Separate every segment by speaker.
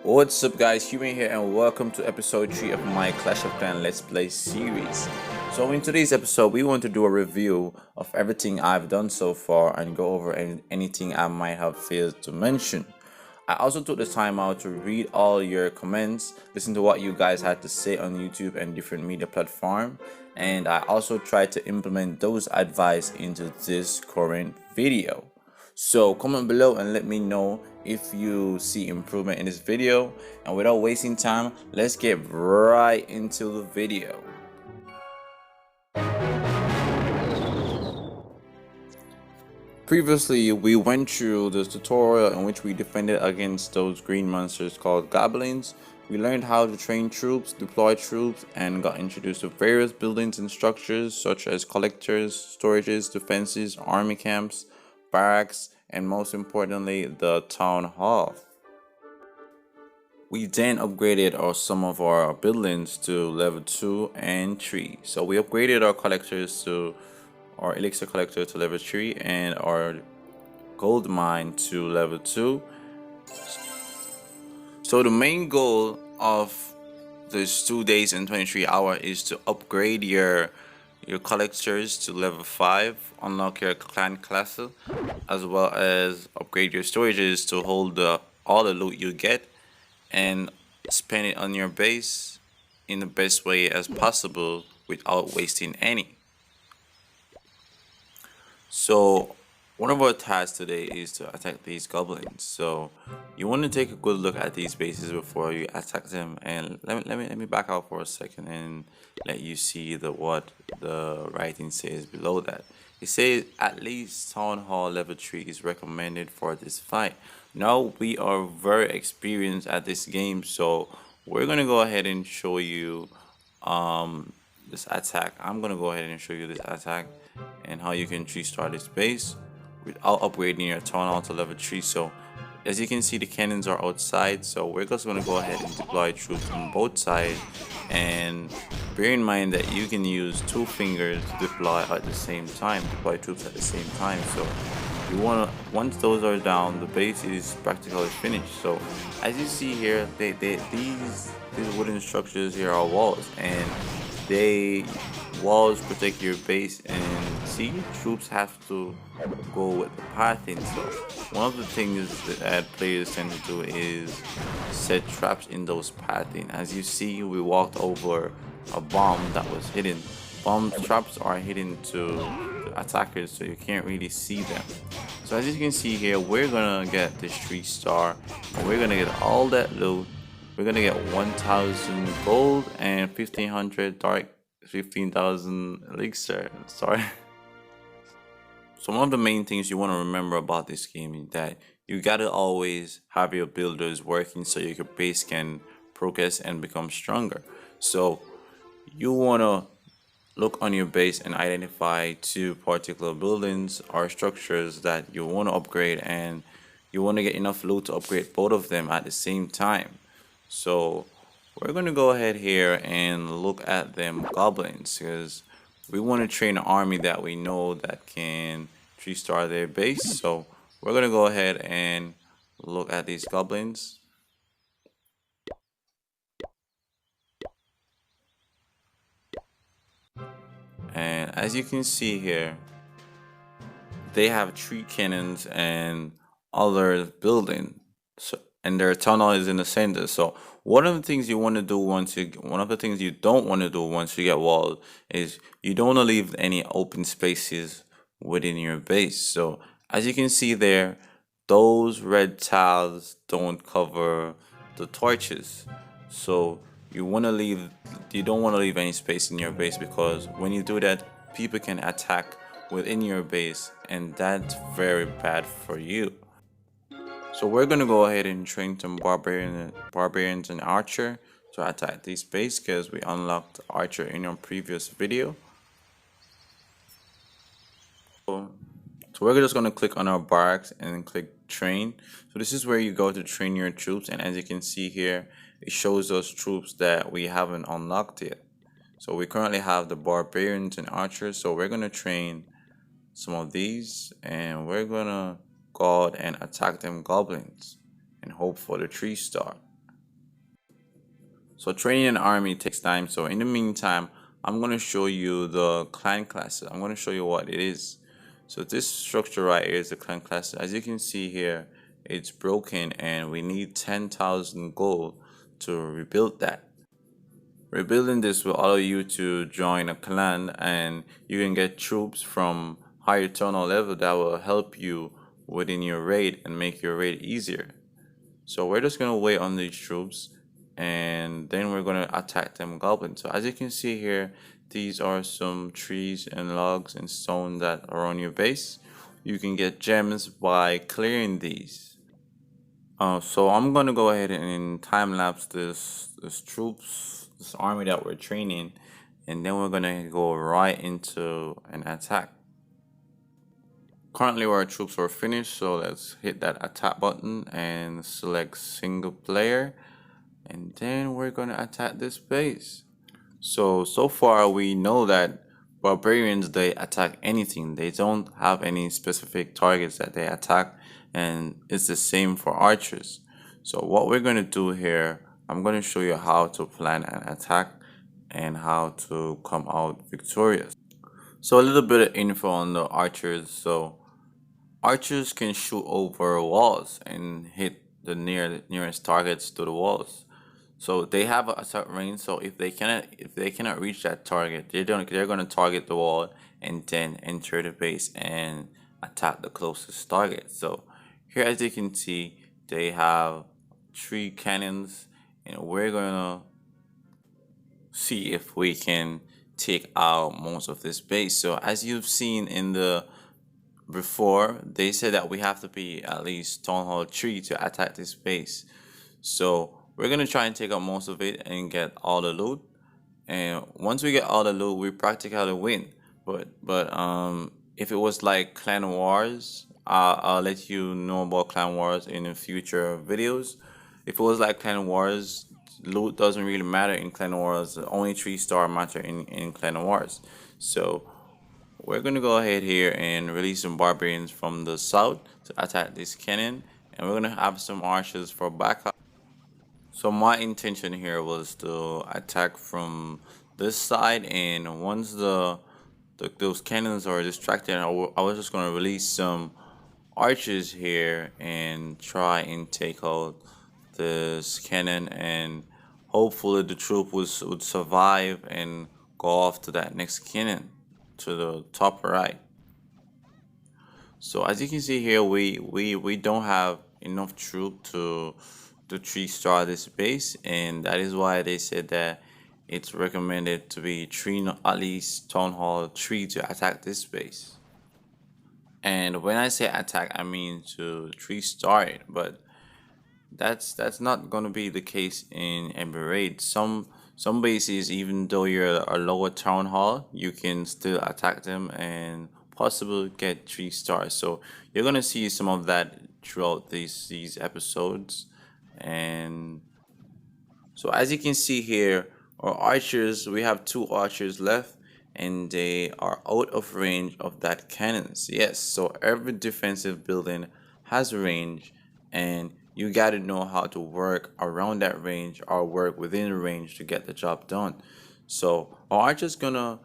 Speaker 1: What's up guys, Human here and welcome to episode 3 of my Clash of Clans Let's Play series. So in today's episode we want to do a review of everything I've done so far and go over anything I might have failed to mention. I also took the time out to read all your comments, listen to what you guys had to say on YouTube and different media platforms, and I also tried to implement those advice into this current video. So comment below and let me know if you see improvement in this video, and without wasting time, let's get right into the video. Previously, we went through the tutorial in which we defended against those green monsters called Goblins. We learned how to train troops, deploy troops, and got introduced to various buildings and structures such as collectors, storages, defenses, army camps, barracks, and most importantly, the town hall. We then upgraded some of our buildings to level 2 and 3. So we upgraded our collectors to our elixir collector to level 3 and our gold mine to level 2. So the main goal of this 2 days and 23 hours is to upgrade your collectors to level 5, unlock your clan classes, as well as upgrade your storages to hold all the loot you get and spend it on your base in the best way as possible without wasting any. So one of our tasks today is to attack these goblins. So you want to take a good look at these bases before you attack them, and let me back out for a second and let you see what the writing says below that. It says at least town hall level 3 is recommended for this fight. Now we are very experienced at this game, so we're gonna go ahead and show you this attack. I'm gonna go ahead and show you this attack and how you can restart this base without upgrading your town hall to level 3. So as you can see, the cannons are outside, so we're just going to go ahead and deploy troops on both sides, and bear in mind that you can use 2 fingers to deploy at the same time, deploy troops at the same time. So you want to, once those are down, the base is practically finished. So as you see here, these wooden structures here are walls, and walls protect your base, and see, troops have to go with the pathing. So one of the things that players tend to do is set traps in those pathing. As you see, we walked over a bomb that was hidden. Bomb traps are hidden to the attackers, so you can't really see them. So as you can see here, we're gonna get this 3-star, and we're gonna get all that loot. We're gonna get 1,000 gold and 1,500 dark, 15,000 elixir. Sorry. So one of the main things you want to remember about this game is that you gotta always have your builders working so your base can progress and become stronger. So you wanna look on your base and identify 2 particular buildings or structures that you want to upgrade, and you want to get enough loot to upgrade both of them at the same time. So we're going to go ahead here and look at them goblins, because we want to train an army that we know that can 3-star their base. So we're going to go ahead and look at these goblins. And as you can see here, they have 3 cannons and other building. So, and their tunnel is in the center. So one of the things you want to do one of the things you don't want to do once you get walled is you don't want to leave any open spaces within your base. So as you can see there, those red tiles don't cover the torches. So you don't want to leave any space in your base, because when you do that, people can attack within your base, and that's very bad for you. So we're gonna go ahead and train some barbarians and archer to attack this base, because we unlocked archer in our previous video. So we're just gonna click on our barracks and click train. So this is where you go to train your troops, and as you can see here, it shows us troops that we haven't unlocked yet. So we currently have the barbarians and archers, so we're gonna train some of these, and we're gonna go out and attack them goblins and hope for the 3-star. So training an army takes time. So in the meantime, I'm gonna show you the clan classes. I'm gonna show you what it is. So this structure right here is the clan class. As you can see here, it's broken and we need 10,000 gold to rebuild that. Rebuilding this will allow you to join a clan and you can get troops from higher tunnel level that will help you within your raid and make your raid easier. So we're just gonna wait on these troops and then we're gonna attack them goblins. So as you can see here, these are some trees and logs and stone that are on your base. You can get gems by clearing these. So I'm gonna go ahead and time lapse this troops, this army that we're training, and then we're gonna go right into an attack. Currently our troops are finished, so let's hit that attack button and select single player, and then we're gonna attack this base. So far we know that barbarians, they attack anything. They don't have any specific targets that they attack, and it's the same for archers. So what we're gonna do here, I'm gonna show you how to plan an attack and how to come out victorious. So a little bit of info on the archers. So archers can shoot over walls and hit the nearest targets to the walls. So they have a certain range. So if they cannot reach that target, they're gonna target the wall and then enter the base and attack the closest target. So here, as you can see, they have 3 cannons, and we're gonna see if we can take out most of this base. So as you've seen in the before, they said that we have to be at least Town Hall 3 to attack this base. So we're gonna try and take out most of it and get all the loot. And once we get all the loot, we practically win. But if it was like Clan Wars, I'll let you know about Clan Wars in the future videos. If it was like Clan Wars, loot doesn't really matter in Clan Wars. Only 3-star matter in Clan Wars. So we're gonna go ahead here and release some barbarians from the south to attack this cannon, and we're gonna have some archers for backup. So my intention here was to attack from this side, and once those cannons are distracted, I was just gonna release some archers here and try and take out this cannon, and hopefully the troop would survive and go off to that next cannon to the top right. So as you can see here, we don't have enough troop to 3-star this base, and that is why they said that it's recommended to be at least Town Hall 3 to attack this base. And when I say attack, I mean to 3-star it, but that's not gonna be the case in every raid. Some bases, even though you're a lower town hall, you can still attack them and possibly get 3 stars. So you're gonna see some of that throughout these episodes. And so as you can see here, our archers, we have 2 archers left, and they are out of range of that cannons. Yes, so every defensive building has a range, and you got to know how to work around that range or work within the range to get the job done. So our archers gonna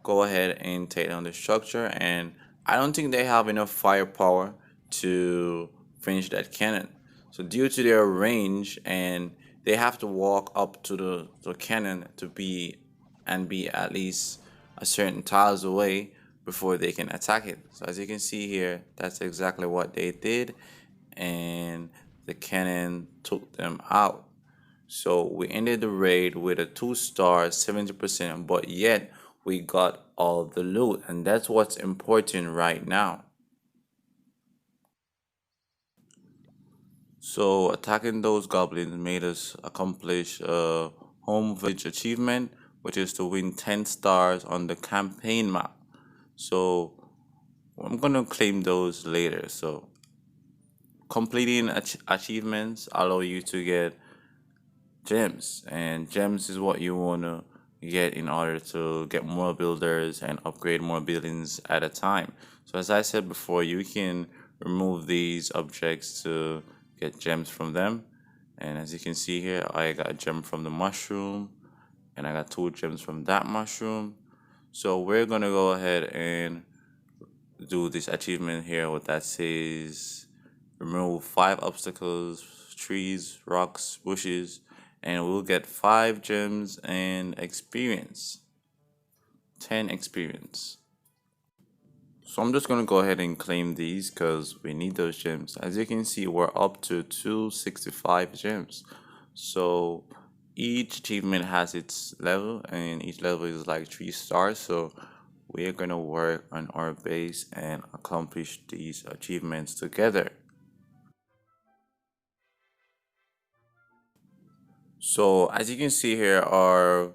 Speaker 1: go ahead and take down the structure, and I don't think they have enough firepower to finish that cannon. So due to their range, and they have to walk up to the cannon to be at least a certain tiles away before they can attack it. So as you can see here, that's exactly what they did, and the cannon took them out. So we ended the raid with a 2-star, 70%, but yet we got all the loot, and that's what's important right now. So attacking those goblins made us accomplish a home village achievement, which is to win 10 stars on the campaign map. So I'm gonna claim those later. So completing achievements allow you to get gems, and gems is what you wanna get in order to get more builders and upgrade more buildings at a time. So as I said before, you can remove these objects to get gems from them, And as you can see here, I got a gem from the mushroom, and I got 2 gems from that mushroom. So we're gonna go ahead and do this achievement here. What that says: remove 5 obstacles, trees, rocks, bushes, and we'll get 5 gems and experience. 10 experience. So I'm just gonna go ahead and claim these because we need those gems. As you can see, we're up to 265 gems. So each achievement has its level, and each level is like 3 stars. So we are gonna work on our base and accomplish these achievements together. So as you can see here, our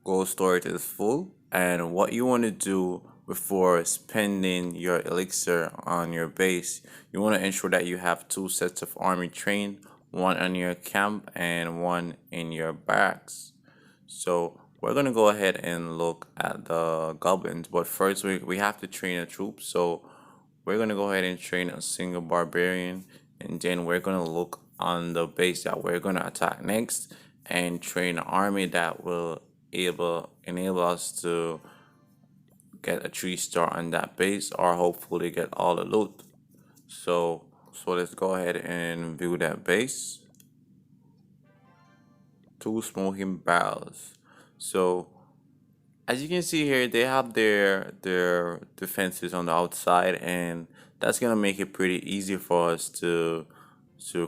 Speaker 1: gold storage is full, and what you want to do before spending your elixir on your base, you want to ensure that you have 2 sets of army trained, one in your camp and one in your barracks. So we're gonna go ahead and look at the goblins, but first we have to train a troop. So we're gonna go ahead and train a single barbarian, and then we're gonna look on the base that we're gonna attack next and train an army that will enable us to get a 3 star on that base, or hopefully get all the loot. So let's go ahead and view that base. 2 smoking barrels. So as you can see here, they have their defenses on the outside, and that's gonna make it pretty easy for us to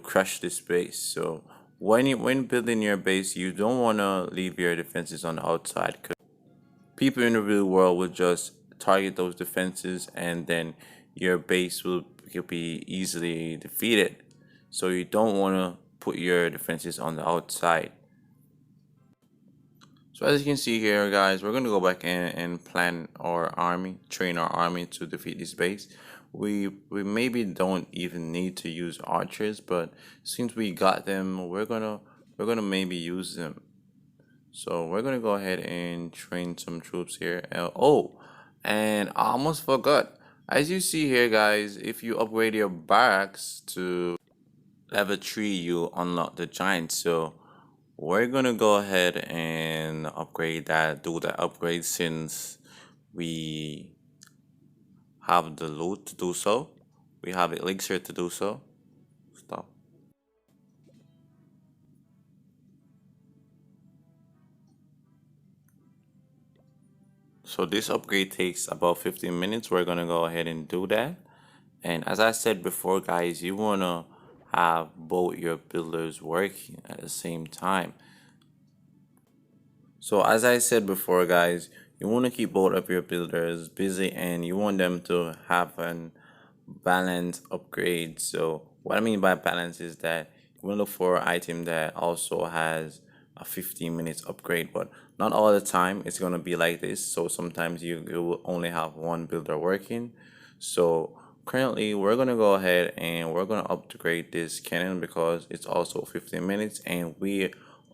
Speaker 1: crush this base. So when building your base, you don't wanna leave your defenses on the outside, because people in the real world will just target those defenses, and then your base will be easily defeated. So you don't wanna put your defenses on the outside. So as you can see here, guys, we're going to go back and plan our army, train our army to defeat this base. We maybe don't even need to use archers, but since we got them, we're gonna maybe use them. So we're gonna go ahead and train some troops here. Oh, and I almost forgot. As you see here, guys, if you upgrade your barracks to level 3, you unlock the giant. So we're gonna go ahead and upgrade that, do that upgrade, since we have the loot to do so. We have elixir to do so. Stop. So this upgrade takes about 15 minutes. We're gonna go ahead and do that. And as I said before, guys, you wanna have both your builders working at the same time. So as I said before, guys, you want to keep both of your builders busy, and you want them to have an balance upgrade. So what I mean by balance is that you want to look for an item that also has a 15 minutes upgrade, but not all the time it's going to be like this. So sometimes you will only have one builder working. So currently we're going to go ahead and we're going to upgrade this cannon because it's also 15 minutes, and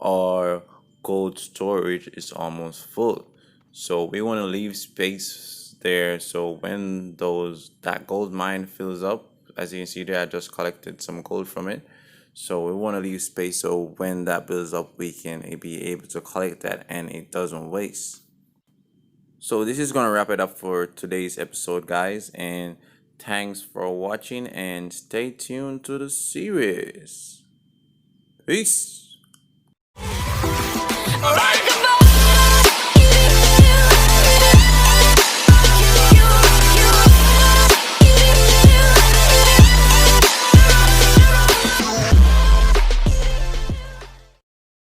Speaker 1: our gold storage is almost full. So we want to leave space there, so when that gold mine fills up, as you can see there, I just collected some gold from it. So we want to leave space so when that builds up, we can be able to collect that and it doesn't waste. So this is gonna wrap it up for today's episode, guys, and thanks for watching, and stay tuned to the series. Peace.
Speaker 2: Alright.